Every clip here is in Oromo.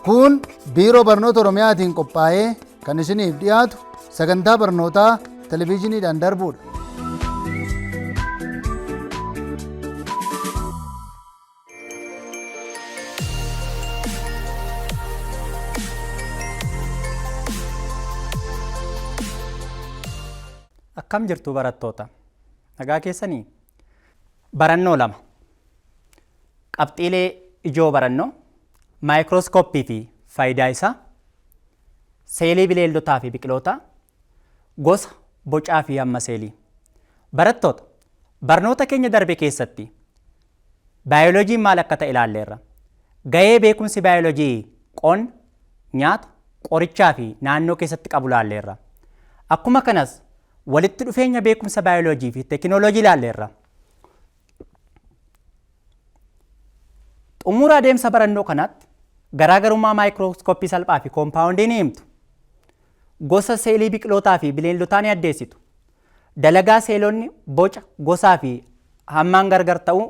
Kun Biiroo Barnoota Oromiyaatiin qophaa'ee kan isiniif dhiyaatu sagantaa barnootaa televezyiiniidhaan darbuudha. Akkam jirtu barattoota? Nagaa keessanii? Barannoo lama. Qabxiilee ijoo barannoo, maayikirooskooppii fi faayidaa isaa, seelii bineeldotaa fi biqilootaa, gosa, bocaa fi hamma seelii. Barattoota, barnoota keenya darbe keessatti baayoloojiin maal akka ta'e ilaalleerra. Gahee beekumsi baayoloojii qonna, nyaata, qorichaa fi naannoo keessatti qabu ilaalleerra. Akkuma kanas walitti dhufeenya beekumsa baayoloojii fi teekinooloojii ilaalleerra. Xumura adeemsa barannoo kanaatti garaagarummaa maayikirooskooppii salphaa fi koompaawundii ni himtu. Gosa seelii biqilootaa fi bineeldotaa ni addeessitu. Dalagaa seelonni boca, gosaa fi hammaan gargar ta'uu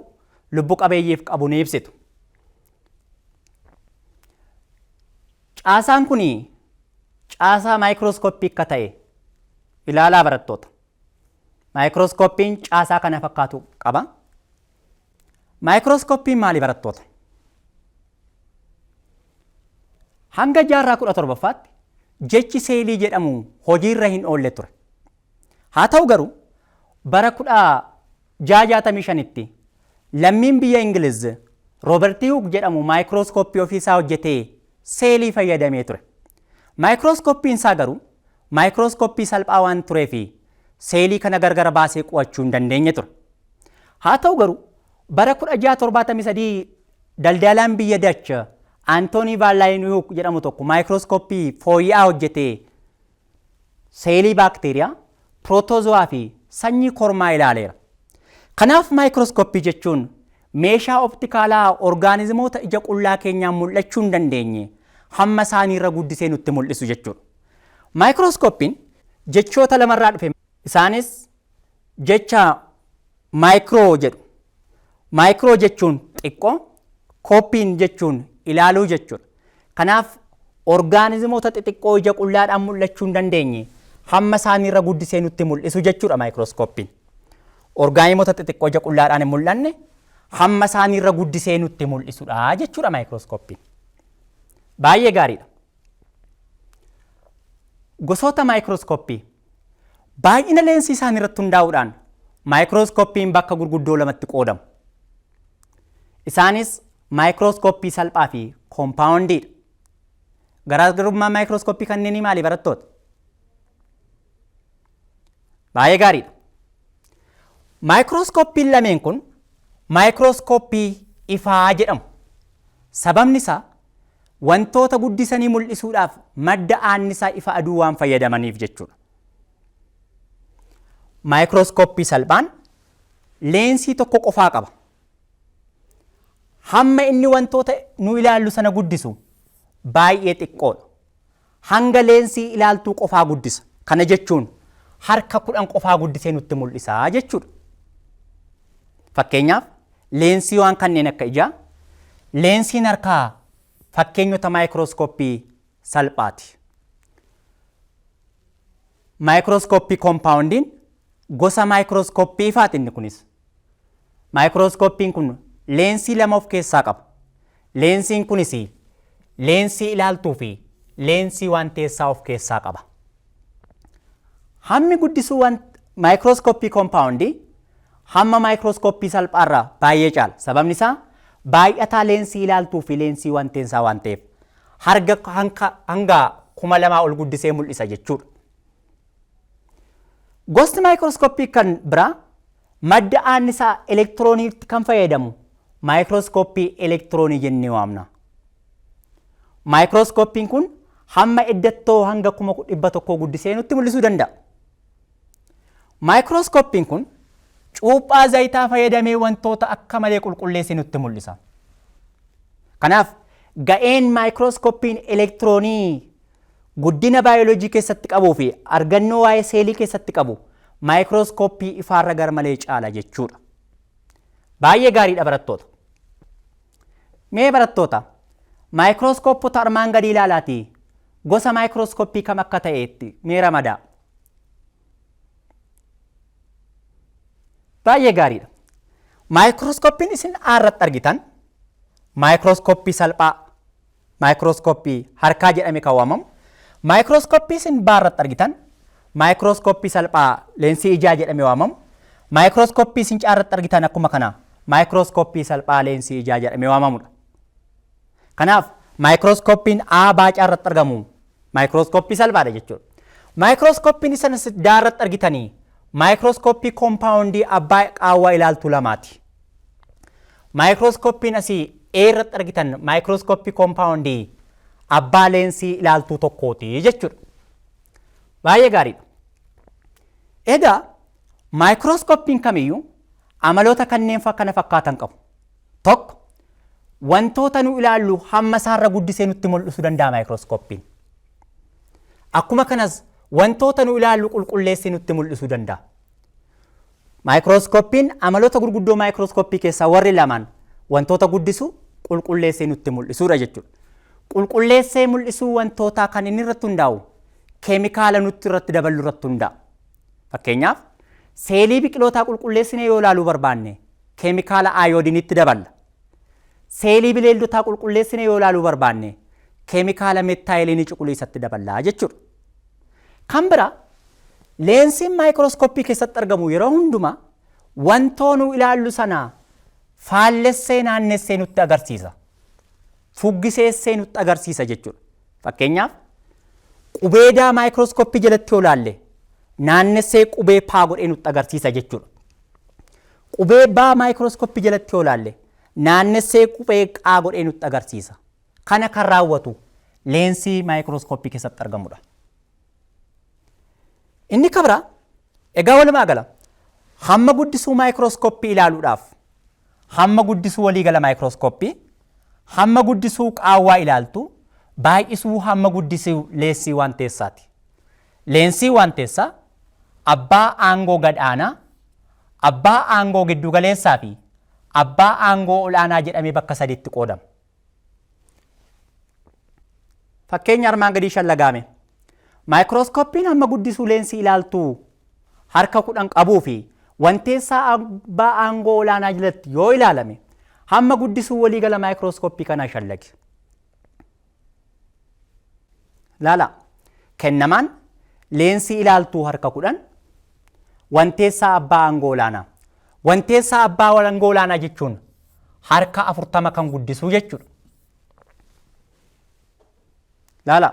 lubbu qabeeyyiif qabu ni ibsitu. Caasaan kun caasaa maayikirooskooppii akka ta'e ilaalaa barattoota. Maayikirooskooppiin caasaa kana fakkaatu qaba. Maayikirooskooppiin maali barattoota? Hanga jaarraa 17ffaatti jechi seelii jedhamu hojiirra hin oolle ture. Haa ta'u garuu bara 1665tti lammiin biyya Ingiliz Roobert Hooke jedhamu maayikirooskooppii ofiisaa hojjetee seelii fayyadamee ture. Maayikirooskooppiin isaa garuu maayikirooskooppii salphaa waan tureef seelii kana gargar baasee qo'achuu hin dandeenye ture. Haa ta'u garuu bara 1673 daldalaan biyya Dach Antoonii Van Leeuwenhoek jedhamu tokko maayikirooskooppii fooyya'aa hojjetee seelii baakteeriyaa, pirootozoaa fi sanyii kormaa ilaaleera. Kanaaf maayikirooskooppii jechuun meeshaa optikaalaa orgaanizimoota ija qullaa keenyaan mul'achuu hin dandeenye hamma isaaniirra guddisee nutti mul'isu jechuudha. Maayikirooskooppiin jechoota lamarraa dhufe. Isaanis jecha maayikiroo jedhu. Maayikiroo jechuun xiqqoo, kooppiin jechuun ilaaluu jechuudha. Kanaaf orgaanizimoota xixiqqoo ija qullaadhaan mul'achuu hin dandeenye hamma isaaniirra guddisee nutti mul'isu jechuudha maayikirooskooppiin. Orgaanizimoota xixiqqoo ija qullaadhaan hin mul'anne hamma isaaniirra guddisee nutti mul'isudha jechuudha maayikirooskooppiin. Baay'ee gaariidha. Gosoota maayikirooskooppii baay'ina leensii isaanii irratti hundaa'uudhaan maayikirooskooppiin bakka gurguddoo lamatti qoodamu. Isaanis maayikirooskooppii salphaa fi koompaawundiidha. Garaagarummaan maayikirooskooppii kanneenii maali barattoota? Baay'ee gaariidha. Maayikirooskooppiin lameen kun maayikirooskooppii ifaa jedhamu. Sababni isaa wantoota guddisanii mul'isuudhaaf madda annisaa ifa aduu waan fayyadamaniif jechuudha. Maayikirooskooppii salphaan leensii tokko qofaa qaba. Hamma inni wantoota nu ilaallu sana guddisu baay'ee xiqqoodha. Hanga leensii ilaaltuu qofaa guddisa. Kana jechuun harka 10 qofaa guddisee nutti mul'isa jechuudha. Fakkeenyaaf leensii waan kanneen akka ijaa, leensiin harkaa fakkeenyota maayikirooskooppii salphaati. Maayikirooskooppii koompaawundiin gosa maayikirooskooppii ifaati inni kunis. Maayikirooskooppiin kun leensii lama of keessaa qaba. Leensiin kunis leensii ilaaltuu fi leensii waan teessaa of keessaa qaba. Hammi guddisuu maayikirooskooppii koompaawundii hamma maayikirooskooppii salphaarraa baay'ee caala. Sababni isaa baay'ataa leensii ilaaltuu fi leensii waan teessaa waan ta'eef hanga 2000 ol guddisee mul'isa jechuudha. Gosti maayikirooskooppii kan biraa madda annisaa elektirooniitti kan fayyadamu maayikirooskooppii elektiroonii jennee waamna. Maayikirooskooppiin kun hamma eddattoo hanga 100,000 guddisee nutti mul'isuu danda'a. Maayikirooskooppiin kun cuuphaa zayitaa fayyadamee wantoota akka malee qulqulleessee nutti mul'isa. Kanaaf ga'een maayikirooskooppiin elektiroonii guddina baayoloojii keessatti qabuu fi argannoo waa'ee seelii keessatti qabu maayikirooskooppii ifaarra gar malee caala jechuudha. Baay'ee gaariidha barattoota. Mee barattoota maayikirooskooppota armaan gadii ilaalaati gosa maayikirooskooppii kam akka ta'eetti mee ramadaa. Baay'ee gaariidha. Maayikirooskooppiin isin irratti argitan maayikirooskooppii salphaa, maayikirooskooppii harkaa jedhame kan waamamu, maayikirooskooppii isin irratti argitan maayikirooskooppii salphaa leensii ijaa jedhame waamamu, maayikirooskooppii isin irratti argitan akkuma kana maayikirooskooppii salphaa leensii ijaa jedhame waamamudha. Kanaaf maayikirooskooppiin A baacaa irratti argamu maayikirooskooppii salphaadha jechuudha. Maayikirooskooppiin isin irratti argitanii maayikirooskooppii koompaawundii abbaa qaawwaa ilaaltuu lamaati. Maayikirooskooppiin asii A irratti argitan maayikirooskooppii koompaawundii abbaa leensii ilaaltuu tokkooti jechuudha. Baay'ee gaariidha. Egaa maayikirooskooppiin kamiyyuu amaloota kanneen kana fakkaatan qabu. Tokko wantoota nu ilaallu hamma isaarra guddisee nutti mul'isuu danda'a maayikirooskooppiin. Akkuma kanas wantoota nu ilaallu qulqulleessee nutti mul'isuu danda'a. Maayikirooskooppiin amaloota gurguddoo maayikirooskooppii keessaa warri lamaan wantoota guddisu qulqulleessee nutti mul'isuudha jechuudha. Qulqulleessee mul'isuu wantootaa kan inni irratti hundaa'u keemikaala nutti irratti daballu irratti hundaa'a. Fakkeenyaaf seelii biqilootaa qulqulleessinee yoo ilaaluu barbaanne keemikaala ayoodiinitti daballa. Seelii bineeldotaa qulqulleessinee yoo ilaaluu barbaanne keemikaala mettaayiliinii cuquliisatti daballaa jechuudha. Kan biraa leensiin maayikirooskooppii keessatti argamu yeroo hundumaa wantoo nu ilaallu sana faallessee naannessee nutti agarsiisa. Fuggiseessee nutti agarsiisa jechuudha. Fakkeenyaaf qubeedaa maayikirooskooppii jalatti yoo ilaalle naannessee qubee paa godhee nutti agarsiisa jechuudha. Qubee baa maayikirooskooppii jalatti yoo ilaalle naannessee qubee qaa godhee nutti agarsiisa. Kana kan raawwatu leensii maayikirooskooppii keessatti argamudha. Inni kabira egaa walumaa gala hamma guddisuu maayikirooskooppii ilaaluudhaaf hamma guddisuu waliigala maayikirooskooppii hamma guddisuu qaawwaa ilaaltu baay'isuu hamma guddisuu leensii waan teessaati. Leensii waan teessaa abbaa aangoo gadhaanaa, abbaa aangoo giddugaleessaa fi abbaa aangoo olaanaa jedhamee bakka sadiitti qoodama. Fakkeenya armaan gadii shallagaame. Maayikirooskooppiin hamma guddisuu leensii ilaaltuu harka 10 qabuu fi wanteessaa abbaa aangoo olaanaa jalatti yoo ilaalame hamma guddisuu waliigala maayikirooskooppii kanaa shallagi. Laala kennamaan leensii ilaaltuu harka 10 wanteessaa abbaa aangoo olaanaa. Wanteessaa abbaa aangoo olaanaa jechuun harka 40 kan guddisuu jechuudha. Laala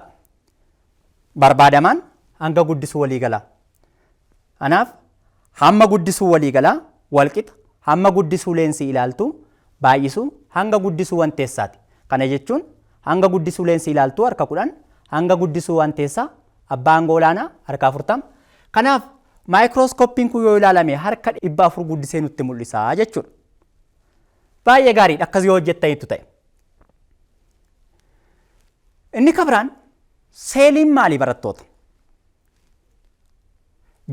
barbaadamaan hanga guddisuu waliigalaa. Kanaaf hamma guddisuu waliigalaa walqixa hamma guddisuu leensii ilaaltuu baay'isuu hanga guddisuu wanteessaati. Kana jechuun hanga guddisuu leensii ilaaltuu harka 10 hanga guddisuu wanteessaa abbaa aangoo olaanaa harka 40. Kanaaf maayikirooskooppiin kun yoo ilaalame harka 400 guddisee nutti mul'isa jechuudha. Baay'ee gaariidha akkas yoo hojjettaniitu ta'e. Inni kabiraan seeliin maali barattoota?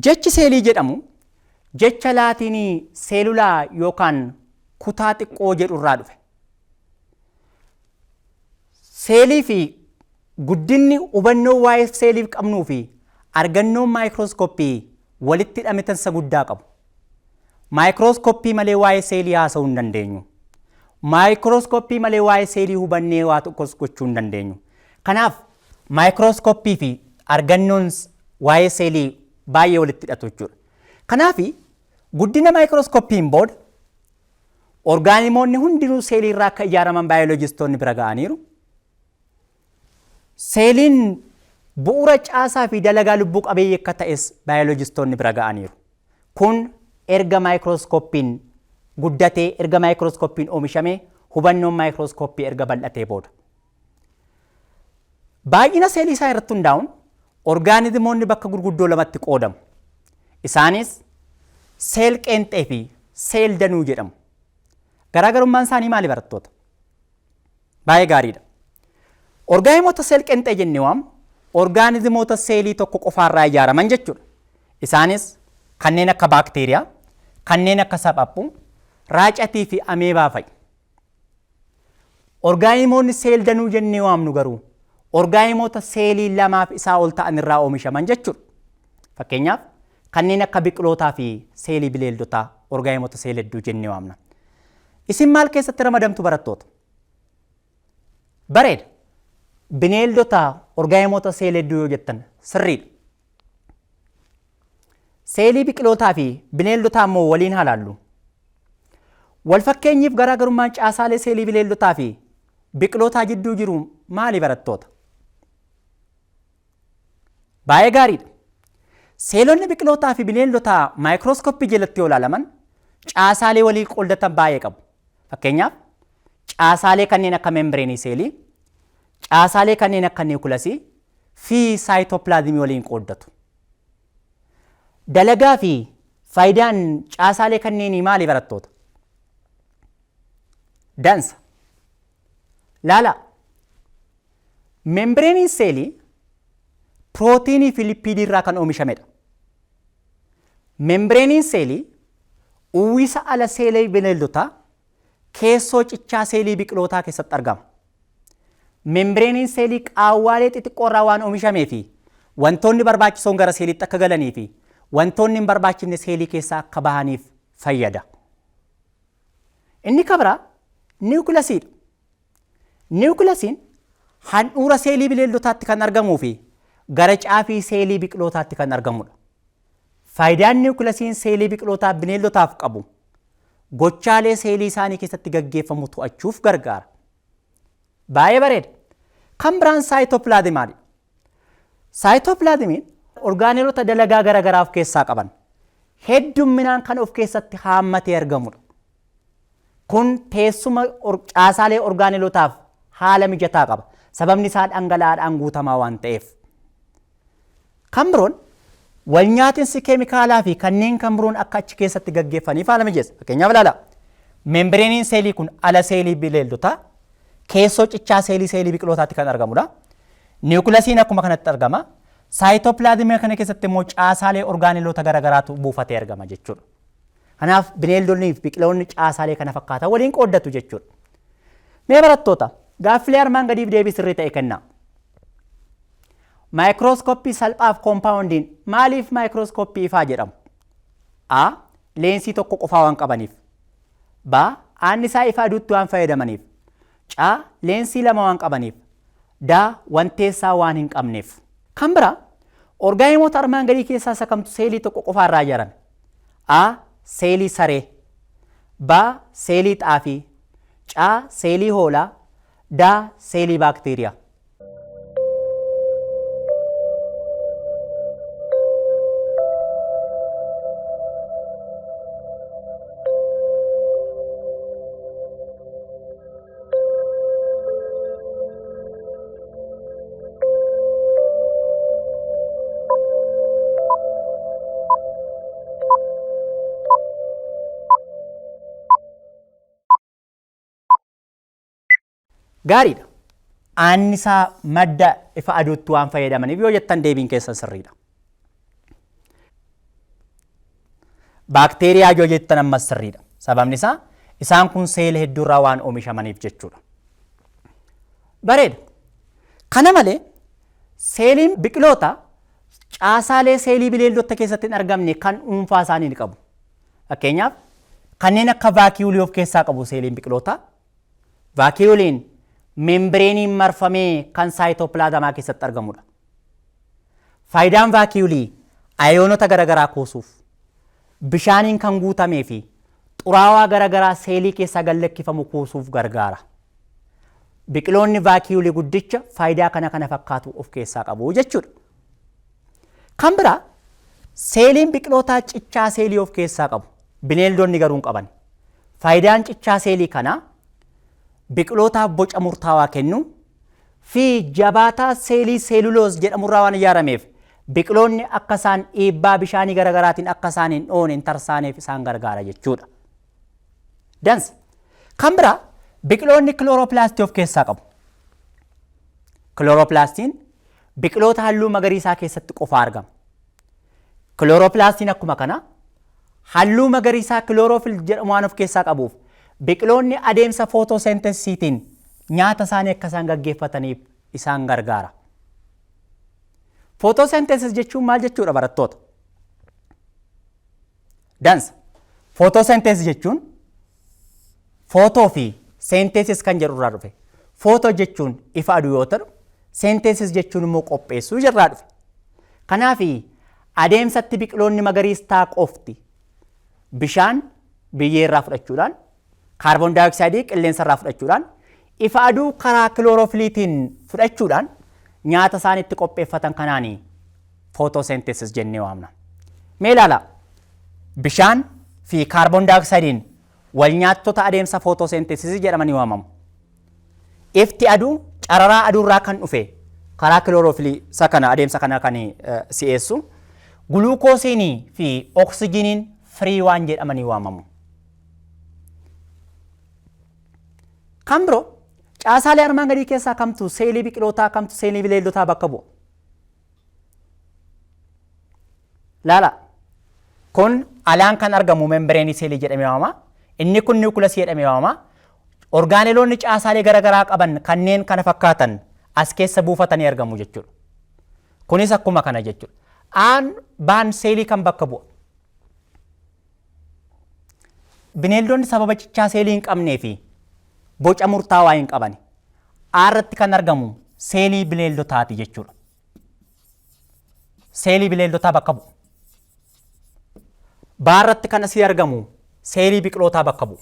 Jechi seelii jedhamu jecha laatiinii seelulaa yookaan kutaa xiqqoo jedhu irraa dhufe. Seelii fi guddinni hubannoo waa'ee seeliif qabnuu fi argannoon maayikirooskooppii walitti hidhametansa guddaa qabu. Maayikirooskooppii malee waa'ee seelii haasa'uu hin dandeenyu. Maayikirooskooppii malee waa'ee seelii hubannee waa tokkos gochuu hin dandeenyu. Kanaaf maayikirooskooppii fi argannoon waa'ee seelii baay'ee walitti hidhatu jechuudha. Kanaaf guddina maayikirooskooppiin booda orgaanimoonni hundinuu seelii irraa akka ijaaraman baayoloojistoonni bira ga'aniiru. Seeliin bu'uura caasaa fi dalagaa lubbuu qabeeyyii akka ta'es baayoloojistoonni bira ga'aniiru. Kun erga maayikirooskooppiin guddatee erga maayikirooskooppiin oomishamee hubannoon maayikirooskooppii erga bal'atee booda. Baay'ina seelii isaa irratti hundaa'uun orgaanizimoonni bakka gurguddoo lamatti qoodamu. Isaanis seel qeenxee fi seel danuu jedhamu. Garaagarummaan isaanii maali barattoota? Baay'ee gaariidha. Orgaanimoota seel qeenxee jennee waamnu orgaanizimoota seelii tokko qofaarraa ijaaraman jechuudha. Isaanis kanneen akka baakteeriyaa, kanneen akka saphaphuu, raacatii fi ameebaa fa'i. Orgaanimoonni seel danuu jennee waamnu garuu orgaanimoota seelii lamaaf isaa ol ta'an irraa oomishaman jechuudha. Fakkeenyaaf kanneen akka biqilootaa fi seelii bineeldotaa orgaanimoota seel hedduu jennee waamna. Isin maal keessatti ramadamtu barattoota? Bareeda. Bineeldota orgaanimoota seel hedduu yoo jettan sirriidha. Seelii biqilootaa fi bineeldotaa immoo waliin halaallu. Wal fakkeenyiif garaagarummaan caasaalee seelii bineeldotaa fi biqilootaa jidduu jiru maali barattoota? Baay'ee gaariidha. Seelonni biqilootaa fi bineeldotaa maayikirooskooppii jalatti yoo ilaalaman caasaalee walii qooddatan baay'ee qabu. Fakkeenyaaf caasaalee kanneen akka membreenii seelii, caasaalee kanneen akka niwukilasii fi saayitoopilaazimii waliin qooddatu. Dalagaa fi faayidaan caasaalee kanneenii maali barattoota? Dansa. Laala. Membreenii seelii pirootiinii fi lipiidii irraa kan oomishamedha. Membreenii seelii uwwisa ala seelii bineeldotaa keessoo cichaa seelii biqilootaa keessatti argama. Membreenii seelii qaawwaalee xixiqqoo irraa waan oomishamee fi wantoonni barbaachisoon gara seeliitti akka galanii fi wantoonni hin barbaachifne seelii keessaa akka bahaniif fayyada. Inni kabraa niwukilasiidha. Niwukilasiin handhuura seelii bineeldotaatti kan argamuu fi gara caafii seelii biqilootaatti kan argamudha. Faayidaan niwukilasiin seelii biqilootaa bineeldotaaf qabu gochaalee seelii isaanii keessatti gaggeeffamu to'achuuf gargaara. Baay'ee bareeda. Kan biraan saayitoopilaazimiidha. Saayitoopilaazimiin orgaaneelota dalagaa garaagaraa of keessaa qaban heddumminaan kan of keessatti haammatee argamudha. Kun teessuma caasaalee orgaaneelotaaf haala mijataa qaba. Sababni isaa dhangala'aadhaan guutamaa waan ta'eef. Kan biroon wal nyaatinsi keemikaalaa fi kanneen kan biroon akka achi keessatti gaggeeffaniif haala mijeessa. Fakkeenyaaf ilaala. Membireeniin seelii kun ala seelii bineeldotaa keessoo cichaa seelii biqilootaatti kan argamudha. Niwukilasiin akkuma kanatti argama. Saayitoopilaazimii kana keessatti immoo caasaalee orgaaneelota garaagaraatu buufatee argama jechuudha. Kanaaf bineeldonnii fi biqiloonni caasaalee kana fakkaatan waliin qooddatu jechuudha. Mee barattoota gaaffilee armaan gadiif deebii sirrii ta'e kennaa. Maayikirooskooppii salphaaf koompaawundiin maaliif maayikirooskooppii ifaa jedhamu? A. Leensii tokko qofaa waan qabaniif. B. Annisaa ifa aduutti waan fayyadamaniif. C. Leensii lama waan qabaniif. D. Wanteessaa waan hin qabneef. Kan biraa orgaanimoota armaan gadii keessaa isa kamtu seelii tokko qofaa irraa ijaarame? A. Seelii saree. B. Seelii xaafii. C. Seelii hoolaa. D. Seelii baakteeriyaa. Gaariidha. Annisaa madda ifa aduutti waan fayyadamaniif yoo jettan deebiin keessan sirriidha. Baakteeriyaa yoo jettan ammas sirriidha. Sababni isaa isaan kun seela hedduurraa waan oomishamaniif jechuudha. Bareeda. Kana malee seeliin biqiloota caasaalee seelii bineeldota keessatti hin argamne kan dhuunfaa isaanii ni qabu. Fakkeenyaaf kanneen akka vaakiyuulii of keessaa qabu seeliin biqilootaa. Vaakiyuuliin membireeniin marfamee kan saayitoopilaazmaa keessatti argamudha. Faayidaan vaakiyuulii ayoonota garaagaraa kuusuuf, bishaaniin kan guutamee fi xuraawaa garaagaraa seelii keessaa gallakkifamu kuusuuf gargaara. Biqiloonni vaakiyuulii guddicha faayidaa kana fakkaatu of keessaa qabu jechuudha. Kan biraa seeliin biqilootaa cichaa seelii of keessaa qabu. Bineeldonni garuu hin qaban. Faayidaan cichaa seelii kanaa biqilootaaf boca murtaawaa kennu fi jabaataa seelii seeluloos jedhamurraa waan ijaarameef biqiloonni akka isaan dhiibbaa bishaanii garaagaraatiin akka isaan hin dhoone hin tarsaaneef isaan gargaara jechuudha. Dansa. Kan biraa biqiloonni kilooroplaastii of keessaa qabu. Kilooroplaastiin biqiloota halluu magariisaa keessatti qofa argama. Kilooroplaastiin akkuma kana halluu magariisaa kilooroofil jedhamu waan of keessaa qabuuf biqiloonni adeemsa footoosenteesiitiin nyaata isaanii akka isaan gaggeeffataniif isaan gargaara. Photosynthesis jechuun maal jechuudha barattoota? Dansa. Photosynthesis jechuun footoo fi synthesis kan jedhu irraa dhufe. Footoo jechuun ifa aduu yoo ta'u, synthesis jechuun immoo qopheessuu irraa dhufe. Kanaaf adeemsatti biqiloonni magariistaa qofti bishaan biyyee irraa fudhachuudhaan, kaarboon daayoksayidii qilleensa irraa fudhachuudhaan, ifa aduu karaa kilooroofiliitiin fudhachuudhaan nyaata isaan itti qopheeffatan kanaanii photosynthesis jennee waamna. Mee ilaalaa bishaan fi kaarboon daayoksaydiin wal nyaattota adeemsa photosynthesis jedhamanii waamamu. Ifti aduu cararaa aduu irraa kan dhufe karaa kilooroofilii isa kana adeemsa kana kan si'eessu guluukoosiinii fi oksijiniin firii waan jedhamanii waamamu. Kan biroo caasaalee armaan gadii keessaa kamtu seelii biqilootaa kamtu seelii bineeldotaa bakka bu'a? Laala kun alaan kan argamu membreenii seelii jedhamee waamama. Inni kun niwukilasii jedhamee waamama. Orgaaneloonni caasaalee garaagaraa qaban kanneen kana fakkaatan as keessa buufatanii argamu jechuudha. Kunis akkuma kana jechuudha. Baan seelii kan bakka bu'a. Bineeldonni sababa cichaa seelii hin qabnee fi boca murtaawaa hin qaban irratti kan argamu seelii bineeldotaati jechuudha. Seelii bineeldotaa bakka bu'u. Baarratti kan asii argamu seelii biqilootaa bakka bu'u.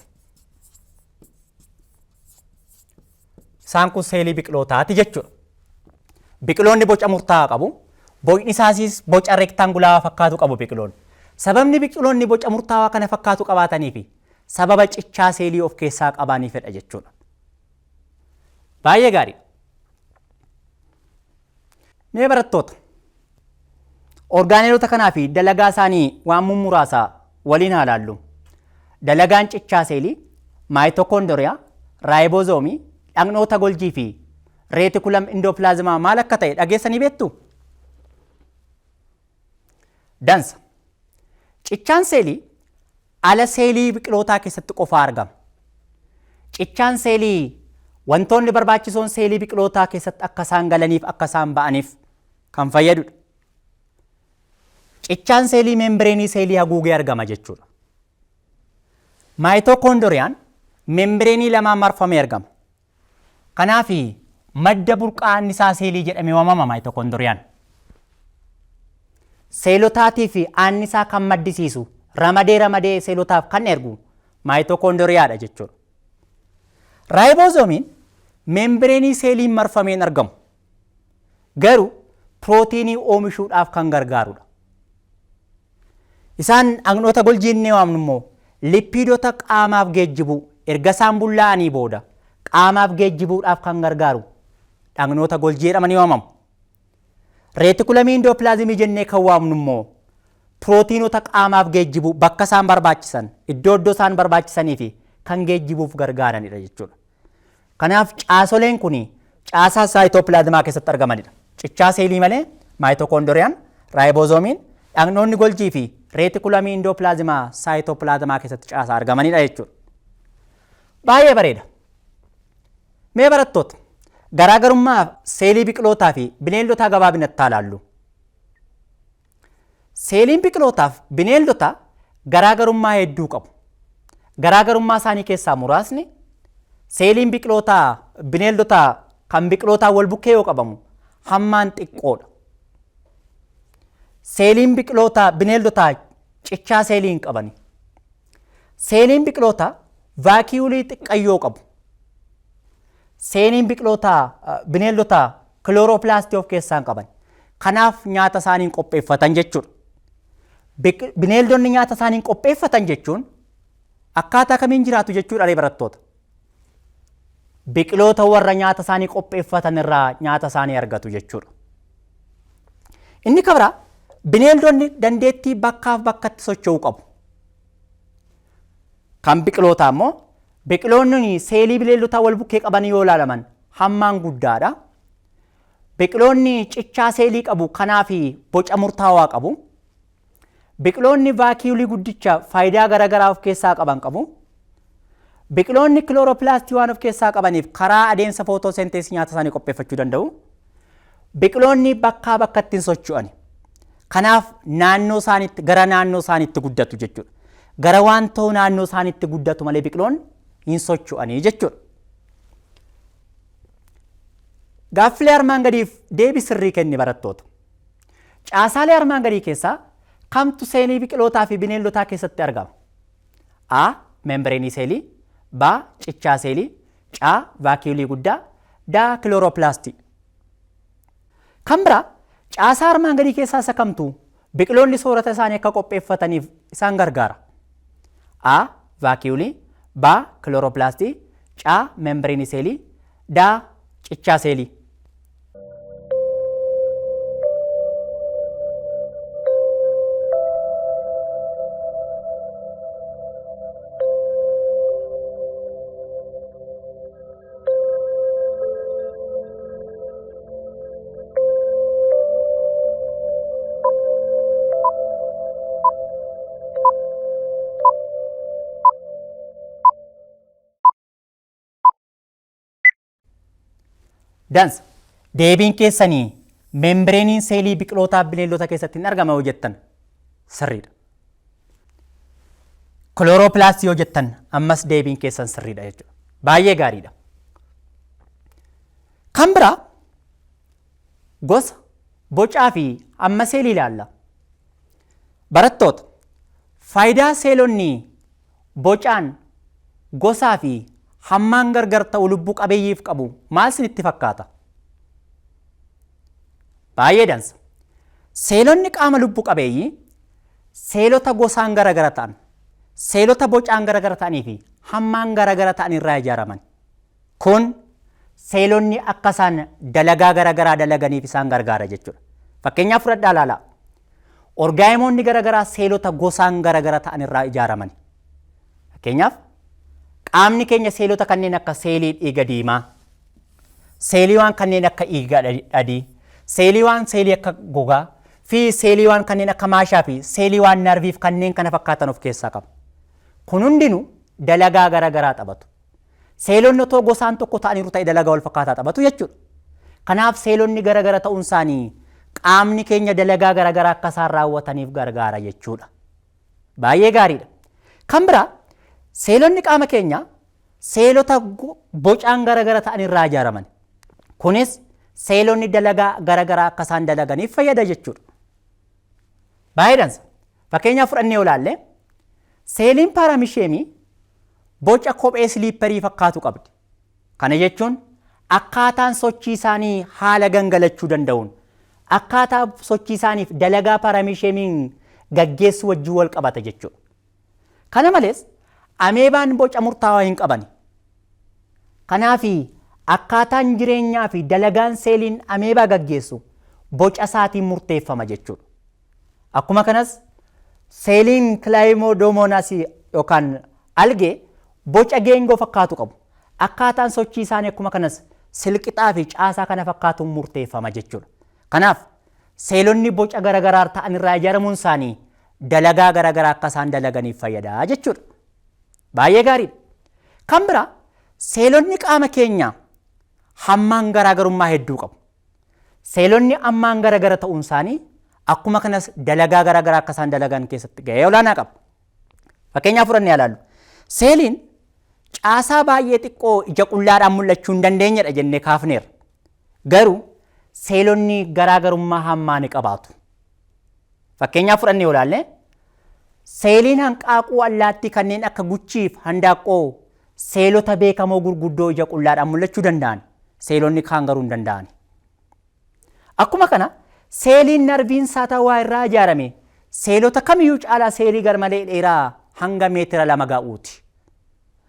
Isaan kun seelii biqilootaati jechuudha. Biqiloonni boca murtaawaa qabu. Bocni isaas boca reektaangulaawaa fakkaatu qabu biqiloonni. Sababni biqiloonni boca murtaawaa kana fakkaatu qabaatanii fi sababa cichaa seelii of keessaa qabaniifidha jechuudha. Baay'ee gaarii. Mee barattoota orgaaneelota kanaa fi dalagaa isaanii waan mummuraasaa waliin haa ilaallu. Dalagaan cichaa seelii maayitokoondoriyaa, raayibozoomii, dhagnoota golgii fi reetikulam indoopilaazmaa maal akka ta'e dhageessanii beektu? Dansa. Cichaan seelii ala seelii biqilootaa keessatti qofaa argama. Cichaan seelii wantoonni barbaachisoon seelii biqilootaa keessatti akka isaan galaniif akka isaan ba'aniif kan fayyadudha. Cichaan seelii membreenii seelii haguugee argama jechuudha. Maayitokoondoriyaan membreenii lamaan marfamee argama. Kanaaf madda burqaa annisaa seelii jedhamee waamama maayitokoondoriyaan. Seelotaatii fi annisaa kan maddisiisu ramadee seelotaaf kan ergu maayitokoondoriyaadha jechuudha. Raayibozoomiin membreenii seeliin marfameen argamu. Garuu pirootiinii oomishuudhaaf kan gargaarudha. Isaan dhagnoota golgii inni waamnu immoo lipiidota qaamaaf geejjibuu erga isaan bullaa'anii booda qaamaaf geejjibuudhaaf kan gargaaru dhagnoota golgii jedhamanii waamamu. Reetikulamii indoopilaazimii jennee kan waamnu immoo pirootiinota qaamaaf geejjibuu bakka isaan barbaachisan iddoo isaan barbaachisanii fi kan geejjibuuf gargaaranidha jechuudha. Kanaaf caasoleen kun caasaa saayitoopilaazmaa keessatti argamanidha. Cichaa seelii malee maayitokoondoriyaan, raayibozoomiin, dhagnoonni golgii fi reetikulamii indoopilaazmaa saayitoopilaazmaa keessatti caasaa argamanidha jechuudha. Baay'ee bareeda. Mee barattoota garaagarummaa seelii biqilootaa fi bineeldotaa gabaabinatti haa ilaallu. Seeliin biqilootaaf bineeldota garaagarummaa hedduu qabu. Garaagarummaa isaanii keessaa muraasni seeliin biqilootaa bineeldotaa kan biqilootaa wal bukkee yoo qabamu hammaan xiqqoodha. Seeliin biqilootaa bineeldotaa cichaa seelii hin qabani. Seeliin biqilootaa vaakiyuulii xiqqayyoo qabu. Seeliin biqilootaa bineeldotaa kilooroplaastii of keessaa hin qaban. Kanaaf nyaata isaanii qopheeffatan jechuudha. Bineeldonni nyaata isaanii qopheeffatan jechuun akkaataa kamiin jiraatu jechuudha barattoota. Biqiloota warra nyaata isaanii qopheeffatan irraa nyaata isaanii argatu jechuudha. Inni kabraa bineeldonni dandeettii bakkaaf bakkatti socho'uu qabu. Kan biqilootaa immoo biqiloonni seelii bineeldotaa wal bukkee qaban yoo ilaalaman hammaan guddaadha. Biqiloonni cichaa seelii qabu kanaaf boca murtaawaa qabu. Biqiloonni vaakiyuulii guddicha faayidaa garaagaraa of keessaa qaban qabu. Biqiloonni kilooroppilaastii waan of keessaa qabaniif karaa adeemsa footoosenteesii nyaata isaanii qopheeffachuu danda'u. Biqiloonni bakkaa bakkatti hin socho'ani. Kanaaf naannoo isaaniitti gara naannoo isaaniitti guddatu jechuudha. Gara waan ta'u naannoo isaaniitti guddatu malee biqiloonni hin socho'anii jechuudha. Gaaffilee armaan gadiif deebii sirrii kenni barattoota. Caasaalee armaan gadii keessaa kamtu seenii biqilootaa fi bineeldotaa keessatti argama? A. Membreenii seelii, B. Ciccaa seelii, C. Vaakiyoolii guddaa, D. Kilooroppilaastii. Kan biraa caasaa armaan gadii keessaa isa kamtu biqiloonni soorata isaanii akka qopheeffataniif isaan gargaara? A. Vaakiyoolii, B. Kilooroppilaastii, C. Membreenii seelii, D. Ciccaa seelii. Dansa deebiin keessanii membireeniin seelii biqilootaa bineeldota keessatti hin argama yoo jettan sirriidha. Kilooroppilaastii yoo jettan ammas deebiin keessan sirriidha jechuudha. Baay'ee gaariidha. Kan biraa gosa, bocaa fi amma seelii ilaalla. Barattoota faayidaa seelonni bocaan gosaa fi hammaan gargar ta'u lubbuu qabeeyyiif qabu maal isinitti fakkaata? Baay'ee dansa. Seelonni qaama lubbuu qabeeyyii seelota gosaan garagara ta'an, seelota bocaan garagara ta'anii fi hammaan garagara ta'an irraa ijaaraman. Kun seelonni akka isaan dalagaa garagaraa dalaganiif isaan gargaara jechuudha. Fakkeenyaaf fudhadhaa ilaalaa. Orgaanimoonni garagaraa seelota gosaan garagara ta'an irraa ijaaraman. Fakkeenyaaf qaamni keenya seelota kanneen akka seelii dhiiga diimaa, seeliiwwan kanneen akka dhiiga adii, seeliiwwan seelii akka gogaa fi seeliiwwan kanneen akka maashaa fi seeliiwwan narviif kanneen kana fakkaatan of keessaa qaba. Kun hundinuu dalagaa garagaraa taphatu. Seelonni otoo gosaan tokko ta'aniiru ta'e dalagaa wal fakkaataa taphatu jechuudha. Kanaaf seelonni garagara ta'uun isaanii qaamni keenya dalagaa garagaraa akka isaan raawwataniif gargaara jechuudha. Baay'ee gaariidha. Kan biraa seelonni qaama keenya seelota bocaan garagara ta'an irraa ijaaraman. Kunis seelonni dalagaa garagaraa akka isaan dalaganiif fayyada jechuudha. Baay'ee dansa. Fakkeenyaaf fudhannee yoo ilaalle seeliin paaramisheemii boca kophee siliipparii fakkaatu qabdi. Kana jechuun akkaataan sochii isaanii haala gangalachuu danda'uun akkaataa sochii isaaniif dalagaa paaramisheemiin gaggeessu wajjin wal qabata jechuudha. Kana malees ameebaan boca murtaawaa hin qaban. Kanaaf akkaataan jireenyaa fi dalagaan seeliin ameebaa gaggeessu boca isaatiin murteeffama jechuudha. Akkuma kanas seeliin kilaayimoodomoonasii yookaan algee boca geengoo fakkaatu qabu. Akkaataan sochii isaanii akkuma kanas silqixaa fi caasaa kana fakkaatuun murteeffama jechuudha. Kanaaf seelonni boca garagaraa ta'an irraa ijaaramuun isaanii dalagaa garagaraa akka isaan dalaganiif fayyada jechuudha. Baay'ee gaariidha. Kan biraa seelonni qaama keenyaa hammaan garaagarummaa hedduu qabu. Seelonni hammaan garagara ta'uun isaanii akkuma kanas dalagaa garagaraa akka isaan dalagan keessatti gahee olaanaa qaba. Fakkeenyaaf fudhannee ilaallu. Seeliin caasaa baay'ee xiqqoo ija qullaadhaan mul'achuu hin dandeenyedha jennee kaafneerra. Garuu seelonni garaagarummaa hammaa ni qabaatu. Fakkeenyaaf fudhannee yoo ilaalle seeliin hanqaaquu allaattii kanneen akka guchiif handaaqqoo seelota beekamoo gurguddoo ija qullaadhaan mul'achuu danda'an. Seelonni kaan garuu hin danda'an. Akkuma kana seeliin narviin saatawaa irraa ijaarame seelota kamiyyuu caalaa seelii garmalee dheeraa hanga meetira 2 ga'uuti.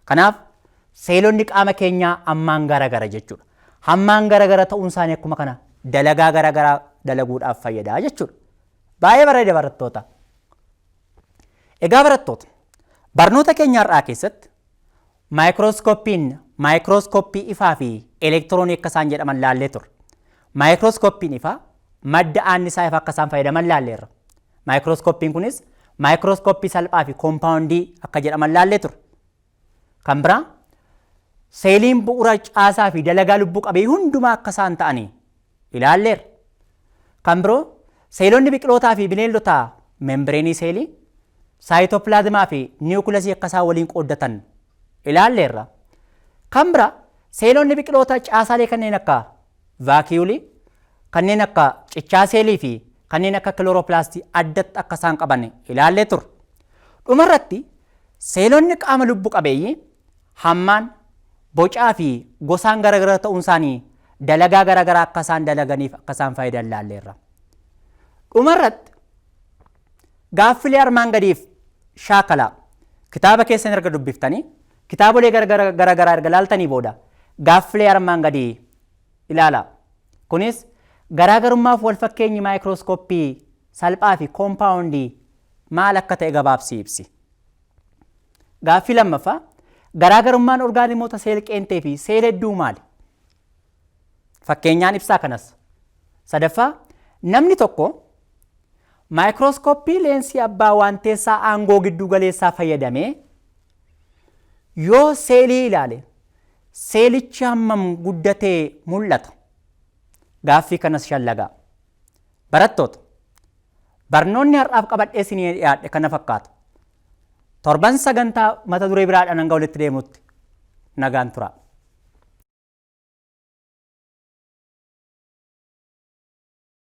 Kanaaf seelonni qaama keenyaa hammaan garagara jechuudha. Hammaan garagara ta'uun isaanii akkuma kana dalagaa garagaraa dalaguudhaaf fayyada jechuudha. Baay'ee bareeda barattoota. Egaa barattoota barnoota keenya har'aa keessatti maayikirooskooppii ifaa fi elektiroonii akka isaan jedhaman laallee turre. Maayikirooskooppiin ifaa madda annisaa ifaa akka isaan fayyadaman laalleerra. Maayikirooskooppiin kunis maayikirooskooppii salphaa fi koompaawundii akka jedhaman laallee turre. Kan biraa seeliin bu'uura caasaa fi dalagaa lubbuu qabeeyyii hundumaa akka isaan ta'anii ilaalleerra. Kan biroo seelonni biqilootaa fi bineeldotaa membreenii seelii, saayitoopilaazmaa fi niwukilasii akka isaan waliin qooddatan ilaalleerra. Kan biraa seelonni biqilootaa caasaalee kanneen akka vaakiyuulii, kanneen akka cichaa seelii fi kanneen akka kilooroplaastii addatti akka isaan qaban ilaallee turre. Dhumarratti seelonni qaama lubbu qabeeyyii hammaan, bocaa fi gosaan garaagaraa ta'uun isaanii dalagaa garaagaraa akka isaan dalaganiif akka isaan faayidaa ilaalleerra. Dhumarratti gaaffilee armaan gadiif shaakalaa kitaaba keessan erga dubbiftanii kitaabolee garaagaraa erga ilaaltanii booda gaaffilee armaan gadii ilaala. Kunis garaagarummaaf wal fakkeenyi maayikirooskooppii salphaa fi koompaawundii maal akka ta'e gabaabsii ibsi. Gaaffii lammaffaa garaagarummaan orgaanimoota seel qeenxee fi seel hedduu maali? Fakkeenyaan ibsaa kanas. Sadaffaa namni tokko maayikirooskooppii leensii abbaa waanteessaa aangoo giddu galeessaa fayyadamee yoo seelii ilaale seelichi hammam guddatee mul'ata? Gaaffii kanas shallagaa. Barattoota barnoonni har'aaf qabadhee isinii dhiyaadhe kana fakkaata. Torban sagantaa mata duree biraadhaan hanga walitti deemutti nagaan tura.